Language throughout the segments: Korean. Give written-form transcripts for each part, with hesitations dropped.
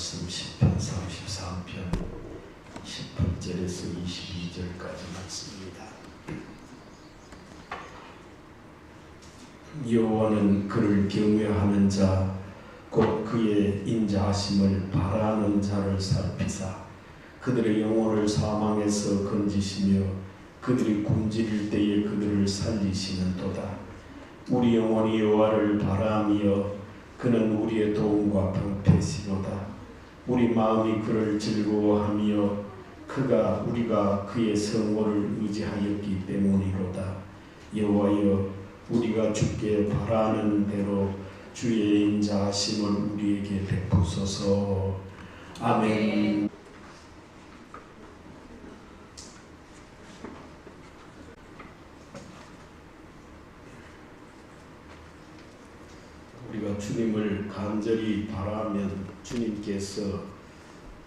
말씀 시편 33편 18절에서 22절까지 말씀입니다. 여호와는 그를 경외하는 자 곧 그의 인자하심을 바라는 자를 살피사 그들의 영혼을 사망에서 건지시며 그들이 굶주릴 때에 그들을 살리시는도다. 우리 영혼이 여호와를 바라며 그는 우리의 도움과 방패시로다. 우리 마음이 그를 즐거워하며 우리가 그의 성호를 의지하였기 때문이로다. 여호와여, 우리가 주께 바라는 대로 주의 인자하심을 우리에게 베푸소서. 아멘. 우리가 주님을 간절히 바라면 주님께서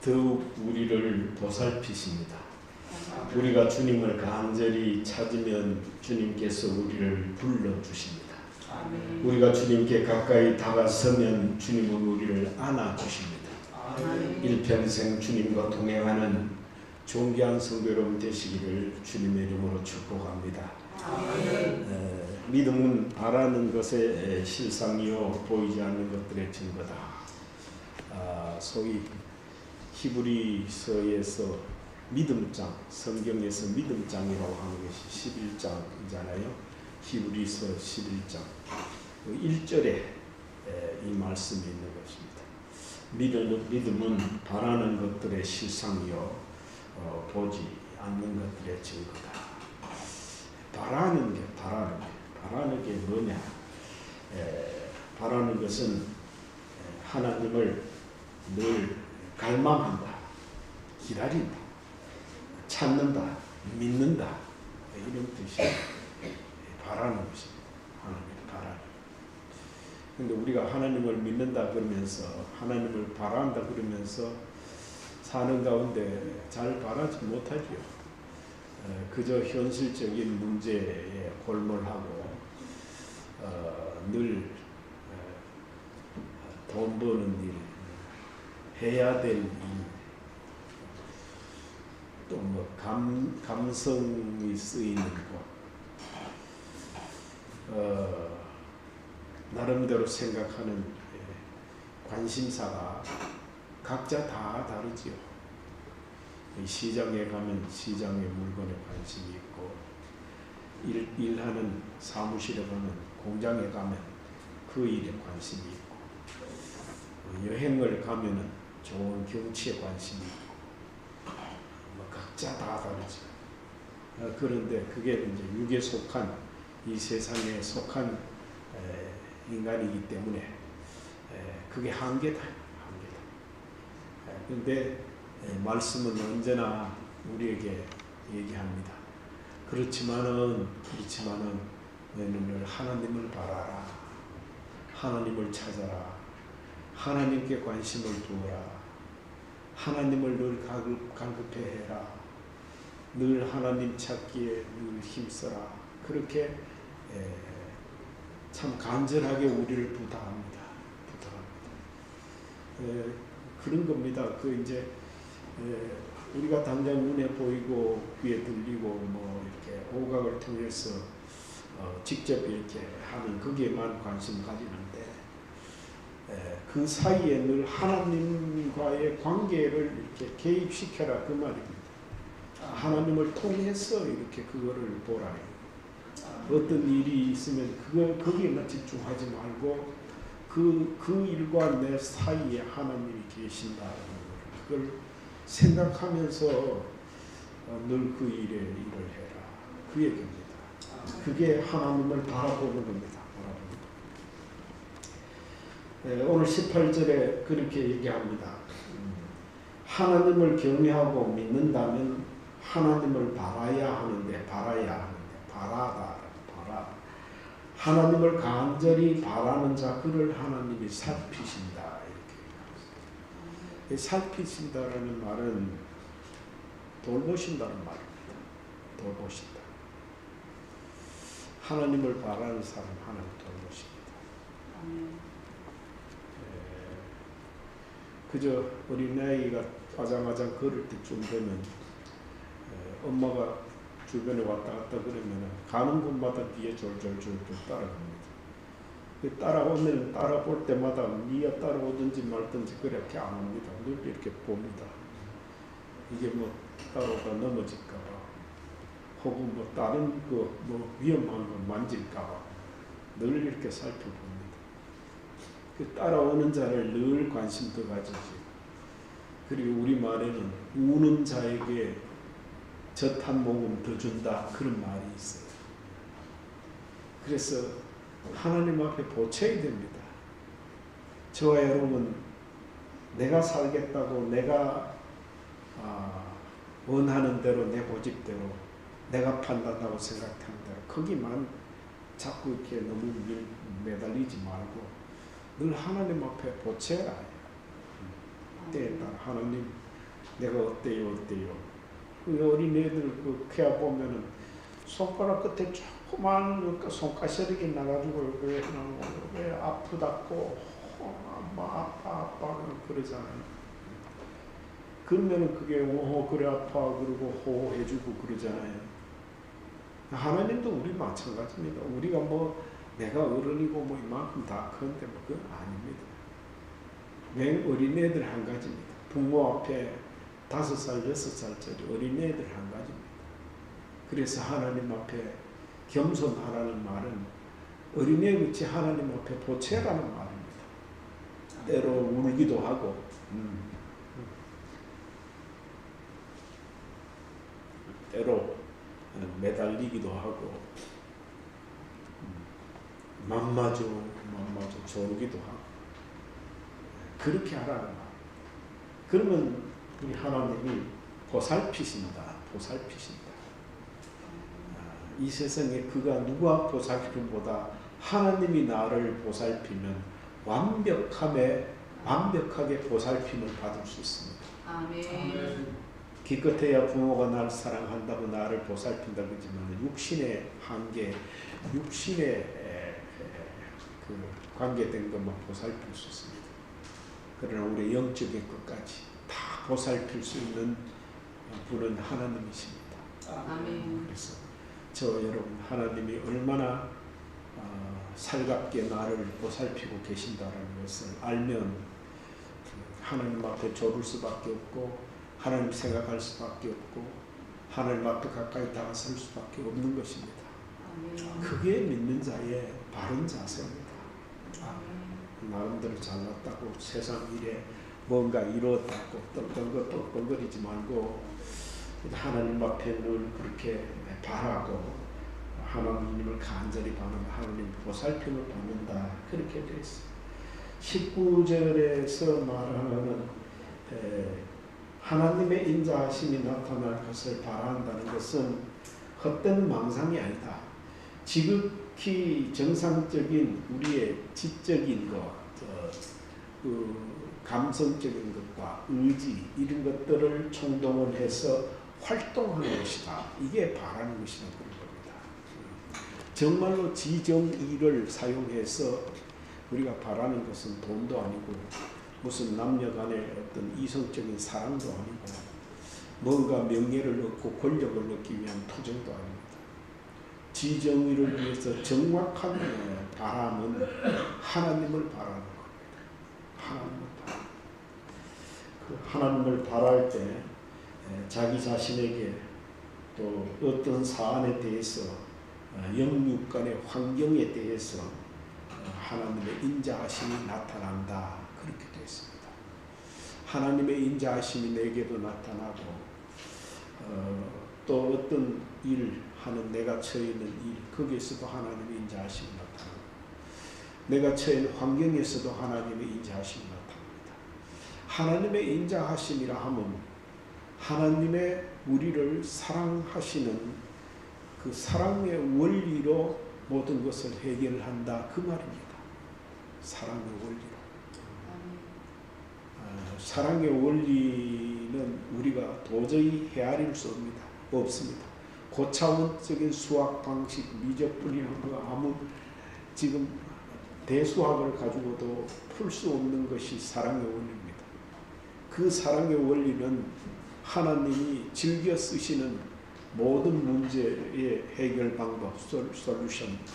더욱 우리를 보살피십니다. 우리가 주님을 간절히 찾으면 주님께서 우리를 불러주십니다. 우리가 주님께 가까이 다가서면 주님은 우리를 안아주십니다. 일평생 주님과 동행하는 존귀한 성도 여러분 되시기를 주님의 이름으로 축복합니다. 믿음은 바라는 것의 실상이요 보이지 않는 것들의 증거다. 소위 히브리서에서 믿음장, 성경에서 믿음장이라고 하는 것이 11장이잖아요. 히브리서 11장 1절에 이 말씀이 있는 것입니다. 믿음은 바라는 것들의 실상이요 보지 않는 것들의 증거다. 바라는 게 뭐냐? 바라는 것은 하나님을 늘 갈망한다, 기다린다, 찾는다, 믿는다, 이런 뜻이 바라는 것입니다. 하나님을 바라는. 근데 우리가 하나님을 믿는다 그러면서 하나님을 바란다 그러면서 사는 가운데 잘 바라지 못하지요. 그저 현실적인 문제에 골몰하고 늘 돈 버는 일, 해야 될 일, 또 뭐 감성이 쓰이는 것, 나름대로 생각하는 관심사가 각자 다 다르지요. 시장에 가면 시장의 물건에 관심이 있고, 일하는 사무실에 가면 공장에 가면 그 일에 관심이 있고, 여행을 가면은 좋은 경치에 관심이 있고, 각자 다 다르죠. 그런데 그게 이제 육에 속한 이 세상에 속한 인간이기 때문에 그게 한계다. 그런데 말씀은 언제나 우리에게 얘기합니다. 그렇지만은 너는 늘 하나님을 바라라. 하나님을 찾아라. 하나님께 관심을 두어라. 하나님을 늘 갈급해해라. 늘 하나님 찾기에 늘 힘써라. 그렇게 참 간절하게 우리를 부탁합니다. 그런 겁니다. 이제 우리가 당장 눈에 보이고 귀에 들리고 뭐 이렇게 오각을 통해서 직접 이렇게 하는 거기에만 관심 가지는데 그 사이에 늘 하나님과의 관계를 이렇게 개입시켜라 그 말입니다. 하나님을 통해서 이렇게 그거를 보라. 어떤 일이 있으면 거기에만 집중하지 말고 그 일과 내 사이에 하나님이 계신다는 그걸 생각하면서 늘 그 일에 일을 해라. 그 얘기입니다. 그게 하나님을 바라보는 겁니다. 오늘 18절에 그렇게 얘기합니다. 하나님을 경외하고 믿는다면 하나님을 바라야 하는데 하나님을 간절히 바라는 자 그를 하나님이 살피신다. 이렇게 살피신다라는 말은 돌보신다는 말입니다. 돌보신다. 하나님을 바라는 사람 하나님 돌보십니다. 그저 어린아이가 아장아장 걸을 때쯤 되면 엄마가 주변에 왔다 갔다 그러면 가는 곳마다 뒤에 졸졸졸 따라갑니다. 따라오면 따라볼 때마다 니가 따라오든지 말든지 그렇게 안 옵니다. 늘 이렇게 봅니다. 이게 뭐 따라오다 넘어질까봐 혹은 뭐 다른 뭐 위험한 거 만질까봐 늘 이렇게 살펴봅니다. 따라오는 자를 늘 관심도 가지지. 그리고 우리 말에는 우는 자에게 젖 한 모금 더 준다 그런 말이 있어요. 그래서 하나님 앞에 보채야 됩니다. 저와 여러분 내가 살겠다고 내가 원하는 대로 내 고집대로 내가 판단하고 생각하는 대로 거기만 자꾸 이렇게 너무 매달리지 말고 늘 하나님 앞에 보채라. 때에 따라 하나님 내가 어때요 어때요. 그 어린애들 그 케어 보면은 손가락 끝에 조그만 손가시력이 나가지고 왜 아프다고 아파 그러잖아요. 그러면은 그게 그래 아파 그러고 호호해주고 그러잖아요. 하나님도 우리 마찬가지입니다. 우리가 뭐 내가 어른이고 뭐 이만큼 다 큰데 뭐 그건 아닙니다. 맹 어린애들 한 가지입니다. 부모 앞에 5살, 6살짜리 어린애들 한 가지입니다. 그래서 하나님 앞에 겸손하라는 말은 어린애같이 하나님 앞에 보채라는 말입니다. 때로 울기도 하고 때로 매달리기도 하고 맘마저 조르기도 하고 그렇게 하라는 말. 그러면 우리 하나님이 보살피신다. 이 세상에 그가 누가 보살핌보다 하나님이 나를 보살피면 완벽하게 보살핌을 받을 수 있습니다. 아멘. 기껏해야 부모가 나를 사랑한다고 나를 보살핀다 그러지만 육신의 한계, 육신의 그 관계된 것만 보살필 수 있습니다. 그러나 우리 영적인 것까지 다 보살필 수 있는 분은 하나님이십니다. 아멘. 그래서 저 여러분 하나님이 얼마나 살갑게 나를 보살피고 계신다라는 것을 알면 하나님 앞에 조를 수밖에 없고 하나님 생각할 수밖에 없고 하나님 앞에 가까이 다가설 수밖에 없는 것입니다. 아멘. 그게 믿는 자의 바른 자세입니다. 나름대로 잘났다고 세상 일에 뭔가 이루었다고 떵떵거리지 말고 하나님 앞에 늘 그렇게 바라고 하나님을 간절히 바라면 하나님 보살핌을 받는다. 그렇게 되어 있습니다. 19절에서 말하는 하나님의 인자하심이 나타날 것을 바란다는 것은 헛된 망상이 아니다. 지극히 정상적인 우리의 지적인 것, 감성적인 것과 의지 이런 것들을 총동원 해서 활동하는 것이다. 이게 바라는 것이다. 그런 겁니다. 정말로 지정의를 사용해서 우리가 바라는 것은 돈도 아니고 무슨 남녀 간의 어떤 이성적인 사랑도 아니고 뭔가 명예를 얻고 권력을 얻기 위한 투쟁도 아닙니다. 지정의를 위해서 정확한 바람은 하나님을 바라는 겁니다. 하나님을 바랄 때 자기 자신에게 또 어떤 사안에 대해서 영육 간의 환경에 대해서 하나님의 인자하심이 나타난다. 그렇게 되어 있습니다. 하나님의 인자하심이 내게도 나타나고 또 어떤 일 하는 내가 처해 있는 일 거기에서도 하나님의 인자하심이 나타나고 내가 처해 있는 환경에서도 하나님의 인자하심이 나타납니다. 하나님의 인자하심이라 하면 하나님의 우리를 사랑하시는 그 사랑의 원리로 모든 것을 해결한다 그 말입니다. 사랑의 원리로. 사랑의 원리는 우리가 도저히 헤아릴 수 없습니다. 고차원적인 수학 방식, 미적분이라는 거 아무 지금 대수학을 가지고도 풀 수 없는 것이 사랑의 원리입니다. 그 사랑의 원리는 하나님이 즐겨 쓰시는 모든 문제의 해결 방법, 솔루션입니다.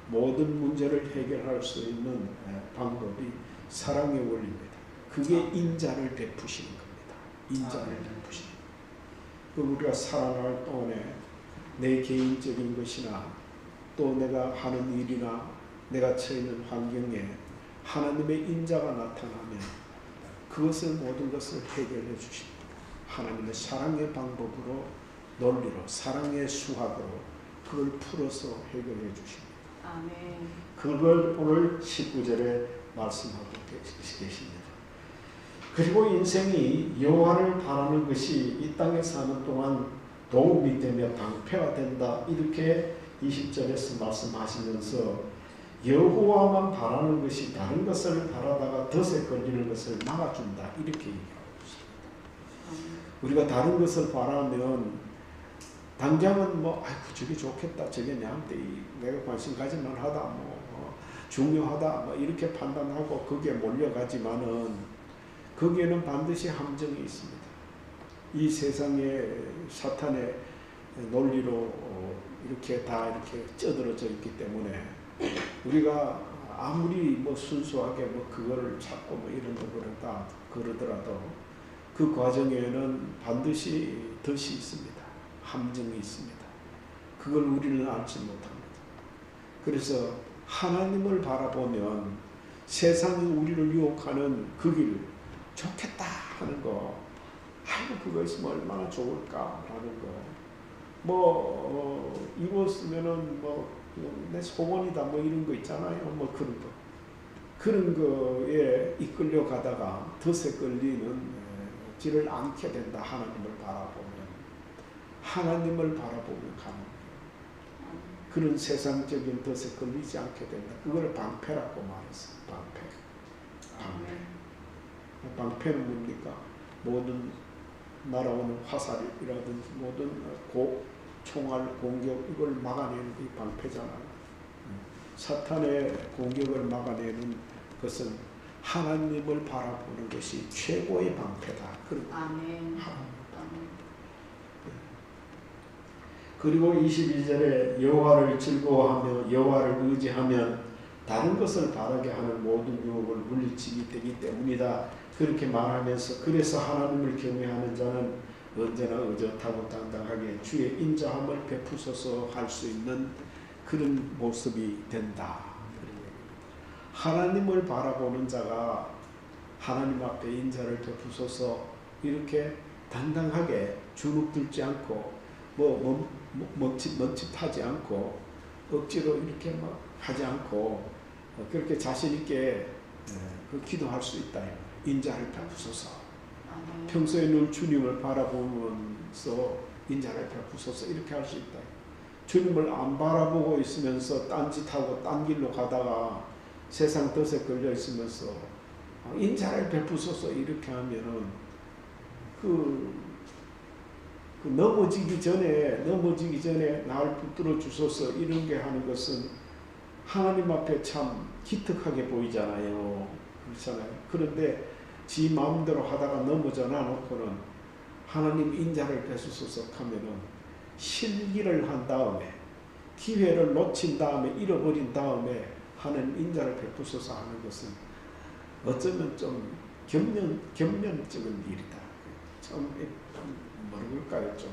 모든 문제를 해결할 수 있는 방법이 사랑의 원리입니다. 그게 인자를 베푸시는 겁니다. 인자를 베푸시는 겁니다. 우리가 살아날 동안에 내 개인적인 것이나 또 내가 하는 일이나 내가 처해 있는 환경에 하나님의 인자가 나타나면 그것을 모든 것을 해결해 주십니다. 하나님의 사랑의 방법으로 논리로 사랑의 수학으로 그걸 풀어서 해결해 주십니다. 아멘. 그걸 오늘 19절에 말씀하고 계십니다. 그리고 인생이 여호와를 바라는 것이 이 땅에 사는 동안 도움이 되며 방패가 된다. 이렇게 20절에서 말씀하시면서 여호와만 바라는 것이 다른 것을 바라다가 덫에 걸리는 것을 막아준다. 이렇게 얘기하고 있습니다. 우리가 다른 것을 바라면 당장은 아이고 저게 좋겠다. 저게 나한테 내가 관심 가질만 하다. 중요하다. 이렇게 판단하고 거기에 몰려가지만은 거기에는 반드시 함정이 있습니다. 이 세상에 사탄의 논리로 이렇게 다 이렇게 쪄들어져 있기 때문에 우리가 아무리 순수하게 그거를 찾고 이런 거 그러더라도 그 과정에는 반드시 덫이 있습니다. 함정이 있습니다. 그걸 우리는 알지 못합니다. 그래서 하나님을 바라보면 세상이 우리를 유혹하는 그 길 좋겠다 하는 거, 아이고 그거 있으면 얼마나 좋을까라는 거, 이거 쓰면은 내 소원이다 이런 거 있잖아요. 그런 거에 이끌려 가다가 덫에 걸리는 지를 않게 된다. 하나님을 바라보면 가는 거예요. 그런 세상적인 덫에 걸리지 않게 된다. 그걸 방패라고 말했어요. 방패는 뭡니까? 모든 날아오는 화살이라든지 모든 총알 공격 이걸 막아내는 게 방패잖아요. 사탄의 공격을 막아내는 것은 하나님을 바라보는 것이 최고의 방패다. 아멘. 그리고 22절에 여호와를 즐거워하며 여호와를 의지하면 다른 것을 바라게 하는 모든 유혹을 물리치게 되기 때문이다. 그렇게 말하면서 그래서 하나님을 경외하는 자는 언제나 의젓하고 당당하게 주의 인자함을 베푸소서 할 수 있는 그런 모습이 된다. 하나님을 바라보는 자가 하나님 앞에 인자를 베푸소서 이렇게 당당하게 주눅들지 않고 멈칫하지 않고 억지로 이렇게 하지 않고 그렇게 자신 있게 기도할 수 있다. 인자를 베푸소서. 평소에 늘 주님을 바라보면서 인자를 베푸소서 이렇게 할 수 있다. 주님을 안 바라보고 있으면서 딴짓하고 딴 길로 가다가 세상 덫에 걸려 있으면서 인자를 베푸소서 이렇게 하면은 넘어지기 전에 날 붙들어 주소서 이런 게 하는 것은 하나님 앞에 참 기특하게 보이잖아요. 그렇잖아요. 그런데 지 마음대로 하다가 넘어져나 놓고는 하나님 인자를 베푸소서 하면은 실기를 한 다음에 기회를 놓친 다음에 잃어버린 다음에 하나님 인자를 베푸소서 하는 것은 어쩌면 좀 겸연쩍은 일이다. 좀 뭐랄까요, 좀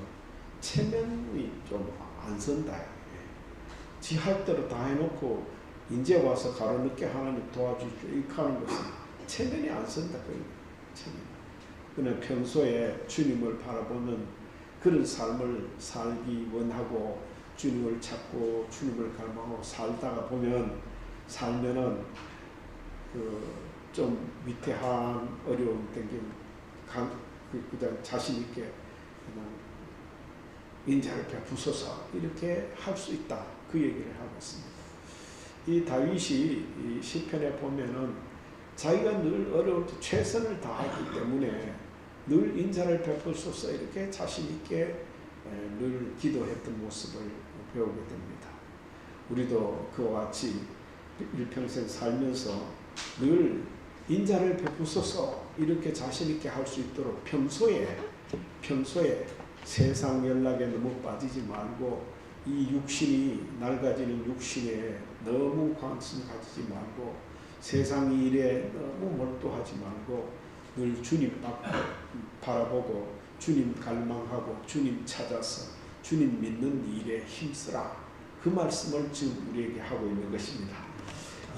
체면이 좀 안 선다. 지 할 대로 다 해놓고 이제 와서 가로늦게 하나님 도와주십시오 이렇게 하는 것은 체면이 안 선다. 그는 평소에 주님을 바라보는 그런 삶을 살기 원하고 주님을 찾고 주님을 갈망하고 살면은 좀 위태한 어려움 땡김 그냥 자신 있게 그냥 인자를 베푸소서 이렇게 할 수 있다. 그 얘기를 하고 있습니다. 이 다윗이 이 시편에 보면은 자기가 늘 어려울 때 최선을 다하기 때문에 늘 인자를 베푸소서 이렇게 자신 있게 늘 기도했던 모습을 배우게 됩니다. 우리도 그와 같이 일평생 살면서 늘 인자를 베푸소서 이렇게 자신 있게 할 수 있도록 평소에 세상 연락에 너무 빠지지 말고 이 육신이 낡아지는 육신에 너무 관심 가지지 말고 세상 일에 너무 몰두하지 말고 늘 주님 바라보고 주님 갈망하고 주님 찾아서 주님 믿는 일에 힘쓰라. 그 말씀을 지금 우리에게 하고 있는 것입니다.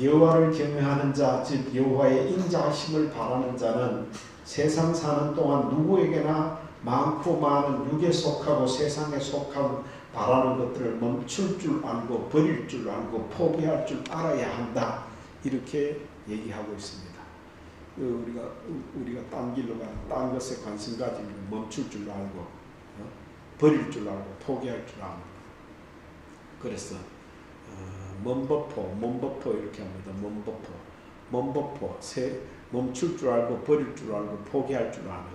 여호와를 경외하는 자, 즉 여호와의 인자하심을 바라는 자는 세상 사는 동안 누구에게나 많고 많은 육에 속하고 세상에 속하고 바라는 것들을 멈출 줄 알고 버릴 줄 알고 포기할 줄 알아야 한다. 이렇게 얘기하고 있습니다. 우리가 딴 길로 가는 딴 것에 관심 가지면 멈출 줄 알고 버릴 줄 알고 포기할 줄 알고 그래서 몸버포 이렇게 합니다. 몸버포 멈출 줄 알고 버릴 줄 알고 포기할 줄 아는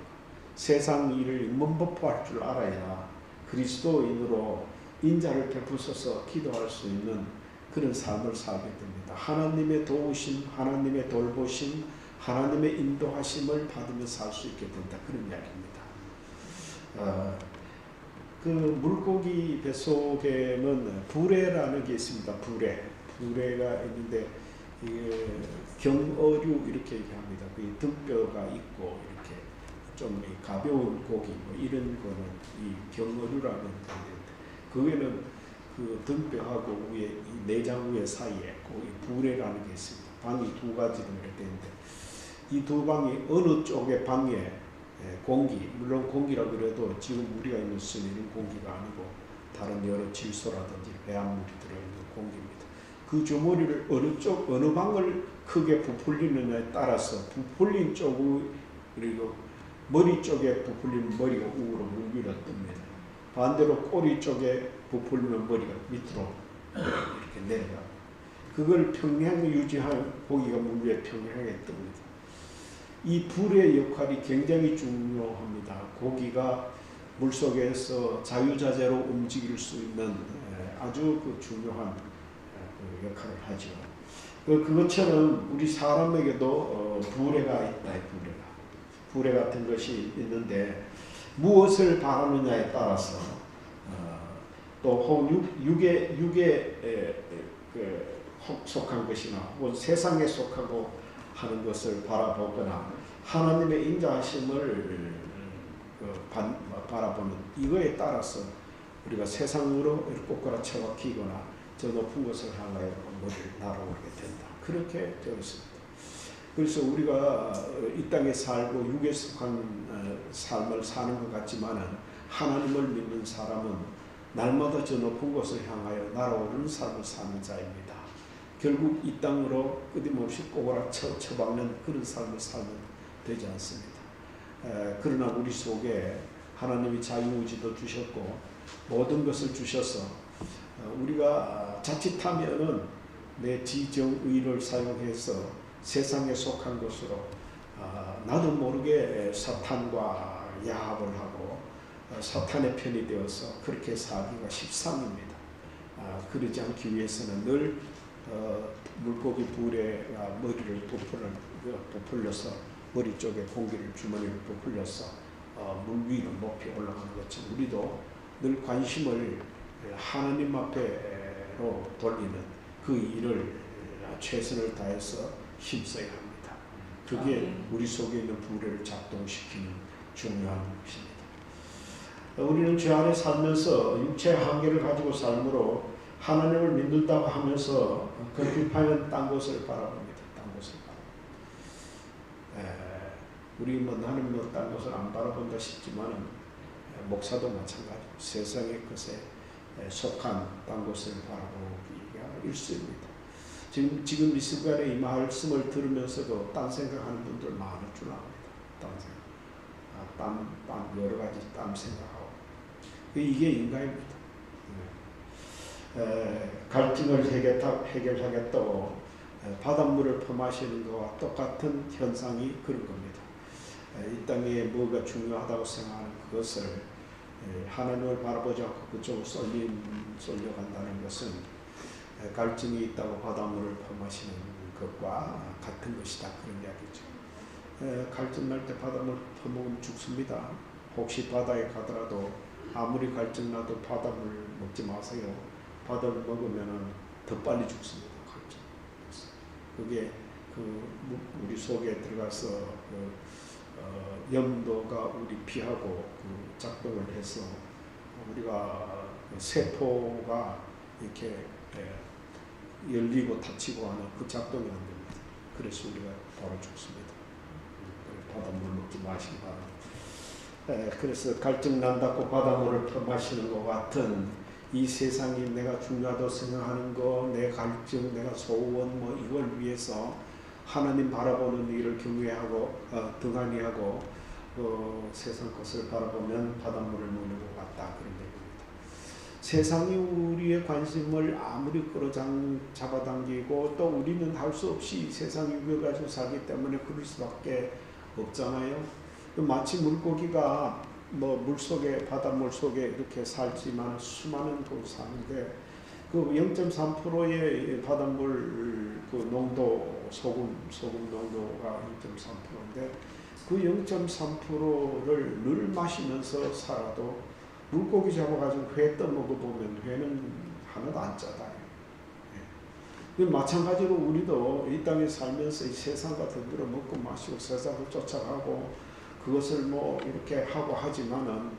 세상 일을 몸버포할 줄 알아야 그리스도인으로 인자를 베푸셔서 기도할 수 있는 그런 삶을 살게 됩니다. 하나님의 도우심, 하나님의 돌보심, 하나님의 인도하심을 받으며 살 수 있게 된다. 그런 이야기입니다. 그 물고기 뱃속에는 부래라는 게 있습니다. 부래가 있는데 이게 경어류 이렇게 얘기합니다. 그 등뼈가 있고 이렇게 좀 가벼운 고기 뭐 이런 거는 이 경어류라는 건데 거기에는 그 등뼈하고 위에 이 내장 위에 사이에 거기 부래라는 게 있습니다. 방이 두 가지로 이렇게 되는데 이 두 방이 어느 쪽의 방에 공기, 물론 공기라 그래도 지금 우리가 있는 수는 공기가 아니고 다른 여러 질소라든지 배합물이 들어있는 공기입니다. 그 주머니를 어느 방을 크게 부풀리느냐에 따라서 부풀린 쪽이 그리고 머리 쪽에 부풀리면 머리가 우로 물밀어 뜹니다. 반대로 꼬리 쪽에 부풀리면 머리가 밑으로 이렇게 내려가고 그걸 평행 유지하면 고기가 물 위에 평행하게 뜹니다. 이 불의 역할이 굉장히 중요합니다. 고기가 물속에서 자유자재로 움직일 수 있는 아주 그 중요한 역할을 하죠. 그것처럼 우리 사람에게도 부래가 있다. 부래 같은 것이 있는데 무엇을 바라느냐에 따라서 또 육에 속한 것이나 혹은 세상에 속하고 하는 것을 바라보거나 하나님의 인자하심을 바라보는 이거에 따라서 우리가 세상으로 꼬꾸라쳐 박히거나 저 높은 것을 향하여 머리를 날아오르게 된다. 그렇게 되어 있습니다. 그래서 우리가 이 땅에 살고 육에 속한 삶을 사는 것 같지만은 하나님을 믿는 사람은 날마다 저 높은 것을 향하여 날아오르는 삶을 사는 자입니다. 결국 이 땅으로 끊임없이 꼬꾸라쳐 박는 그런 삶을 살면 되지 않습니다. 그러나 우리 속에 하나님이 자유의지도 주셨고 모든 것을 주셔서 우리가 자칫하면은 내 지정의를 사용해서 세상에 속한 것으로 나도 모르게 사탄과 야합을 하고 사탄의 편이 되어서 그렇게 살기가 십상입니다. 그러지 않기 위해서는 늘 물고기 부래가 머리를 부풀려서 머리 쪽에 공기를 주머니를 부풀려서 물 위로 높이 올라가는 것처럼 우리도 늘 관심을 하나님 앞에로 돌리는 그 일을 최선을 다해서 힘써야 합니다. 그게 우리 속에 있는 부래를 작동시키는 중요한 것입니다. 우리는 죄 안에 살면서 육체의 한계를 가지고 삶으로 하나님을 믿는다고 하면서 거듭하면 딴 곳을 바라봅니다. 딴 곳을 바라봅니다. 우리 나는 딴 곳을 안 바라본다 싶지만은 목사도 마찬가지고 세상의 것에 속한 딴 곳을 바라보기가 일쑤입니다. 지금 이 순간에 이 말씀을 들으면서도 딴 생각하는 분들 많을 줄 압니다. 딴 생각, 딴 여러 가지 딴 생각하고 이게 인간입니다. 갈증을 해결하겠다고 바닷물을 퍼마시는 것과 똑같은 현상이 그런 겁니다. 이 땅에 뭐가 중요하다고 생각하는 그것을 하나님을 바라보지 않고 그쪽으로 쏠려간다는 것은 갈증이 있다고 바닷물을 퍼마시는 것과 같은 것이다 그런 이야기죠. 갈증날 때 바닷물 퍼먹으면 죽습니다. 혹시 바다에 가더라도 아무리 갈증나도 바닷물 먹지 마세요. 바닷물 먹으면 더 빨리 죽습니다. 갈증. 그게 우리 속에 들어가서 염도가 우리 피하고 작동을 해서 우리가 세포가 이렇게 열리고 닫히고 하는 그 작동이 안 됩니다. 그래서 우리가 바로 죽습니다. 바닷물 먹지 마시기 바랍니다. 그래서 갈증 난다고 바닷물을 마시는 것 같은 이 세상이 내가 중요하다고 생각하는 거, 내 갈증, 내가 소원 뭐 이걸 위해서 하나님 바라보는 일을 경외하고 등한히하고 세상 것을 바라보면 바닷물을 먹는 것 같다 그런 얘기입니다. 세상이 우리의 관심을 아무리 끌어잡아당기고 또 우리는 할 수 없이 세상에 위겨가지고 살기 때문에 그럴 수밖에 없잖아요. 마치 물고기가 뭐 물속에 바닷물 속에 이렇게 살지만 수많은 곳 사는데 그 0.3%의 바닷물 그 농도 소금 농도가 0.3%인데 그 0.3%를 늘 마시면서 살아도 물고기 잡아가지고 회 떠먹어보면 회는 하나도 안 짜다. 마찬가지로 우리도 이 땅에 살면서 이 세상과 덤벼러 먹고 마시고 세상을 쫓아가고 그것을 뭐 이렇게 하고 하지만은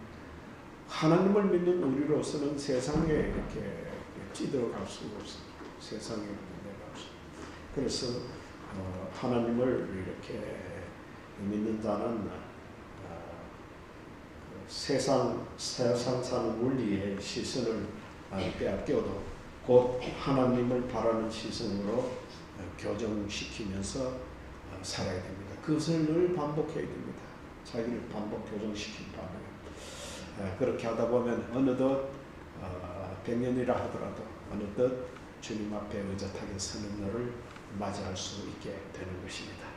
하나님을 믿는 우리로서는 세상에 이렇게 찌들어갈 수가 없습니다. 세상에 내려갈 수. 그래서 하나님을 이렇게 믿는 자는 세상 사는 물리의 시선을 빼앗겨도 곧 하나님을 바라는 시선으로 교정시키면서 살아야 됩니다. 그것을 늘 반복해야 됩니다. 자기를 반복 교정시킨 반복. 그렇게 하다 보면 어느덧 100년이라 하더라도 어느덧 주님 앞에 의젓하게 서는 날을 맞이할 수 있게 되는 것입니다.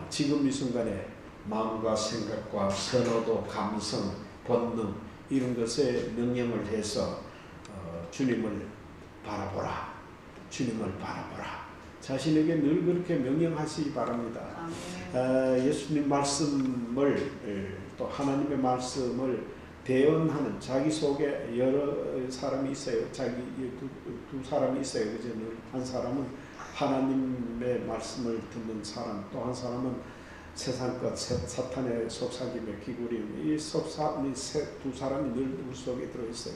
지금 이 순간에 마음과 생각과 선호도, 감성, 본능 이런 것에 명령을 해서 주님을 바라보라. 주님을 바라보라. 자신에게 늘 그렇게 명령하시기 바랍니다. 예수님 말씀을 또 하나님의 말씀을 대언하는 자기 속에 여러 사람이 있어요. 두 사람이 있어요. 한 사람은 하나님의 말씀을 듣는 사람, 또 한 사람은 세상 것 사탄의 속삭임에 기울임. 이 두 사람이 늘 우리 속에 들어있어요.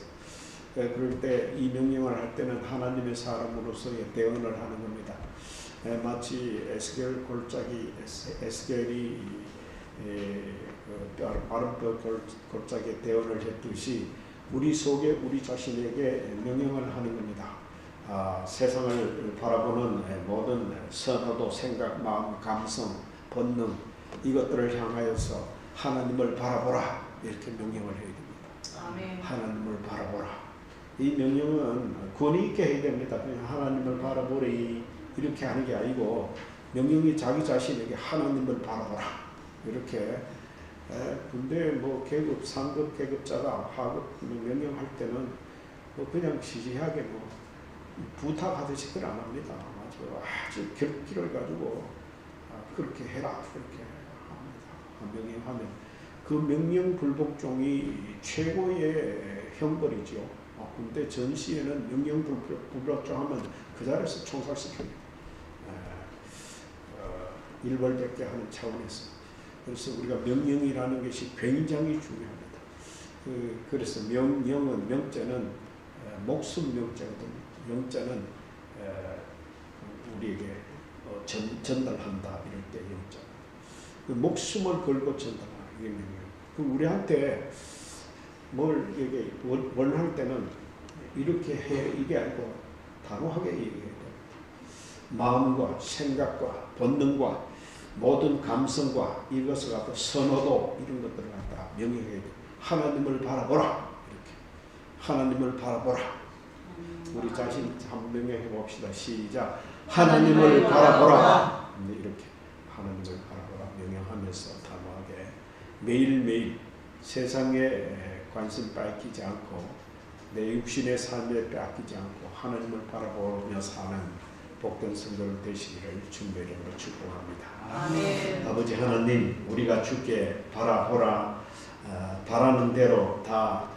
그럴 때 이 명령을 할 때는 하나님의 사람으로서의 대언을 하는 겁니다. 마치 에스겔이 아름다운 골짜기에 대언을 했듯이 우리 속에 우리 자신에게 명령을 하는 겁니다. 세상을 바라보는 모든 선호도, 생각, 마음, 감성, 본능 이것들을 향하여서 하나님을 바라보라 이렇게 명령을 해야 됩니다. 아멘. 하나님을 바라보라. 이 명령은 권위 있게 해야 됩니다. 그냥 하나님을 바라보리 이렇게 하는 게 아니고 명령이 자기 자신에게 하나님을 바라보라 이렇게. 근데 뭐 계급 상급 계급자가 하급 명령할 때는 뭐 그냥 시시하게 뭐 부탁하듯이 그걸 안 합니다. 아주 결기를 가지고 그렇게 해라 그렇게 합니다. 명령하면 그 명령 불복종이 최고의 형벌이죠. 근데 전시에는 명령 불복종하면 그 자리에서 총살시킵니다. 일벌백계 하는 차원에서. 그래서 우리가 명령이라는 것이 굉장히 중요합니다. 그래서 명령은 명자는 목숨 명자거든요. 명자는 우리에게 전달한다 이럴 때 영자. 목숨을 걸고 전달하는 게 명령. 그럼 우리한테 뭘 이게 원할 때는 이렇게 해 이게 아니고 단호하게 얘기해야 됩니다. 마음과 생각과 본능과 모든 감성과 이것을 갖다 선호도 이런 것들을 갖다 명령해야 돼. 하나님을 바라보라 이렇게. 하나님을 바라보라. 우리 자신 한번 명령해 봅시다. 시작. 하나님을 바라보라. 이렇게 하나님을 바라보라 명령하면서 단호하게 매일매일 세상에 관심 빼앗기지 않고 내 육신의 삶에 빼앗기지 않고 하나님을 바라보며 사는 복된 성도들 되시기를 주님의 이름으로 축복합니다. 아멘. 아버지 하나님, 우리가 주께 바라보라 바라는 대로 다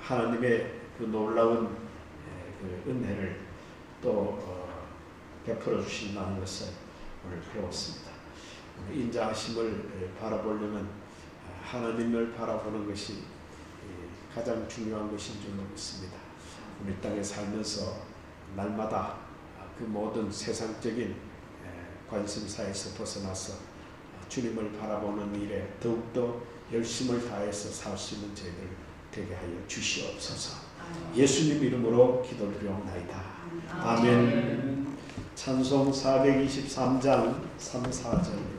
하나님의 그 놀라운 그 은혜를 또 베풀어 주신다는 것을 오늘 배웠습니다. 인자하심을 바라보려면 하나님을 바라보는 것이 가장 중요한 것인 줄 믿습니다. 우리 땅에 살면서 날마다 그 모든 세상적인 관심사에서 벗어나서 주님을 바라보는 일에 더욱더 열심을 다해서 살 수 있는 저희들 되게 하여 주시옵소서. 예수님 이름으로 기도를 드리옵나이다. 아멘. 찬송 423장 3, 4절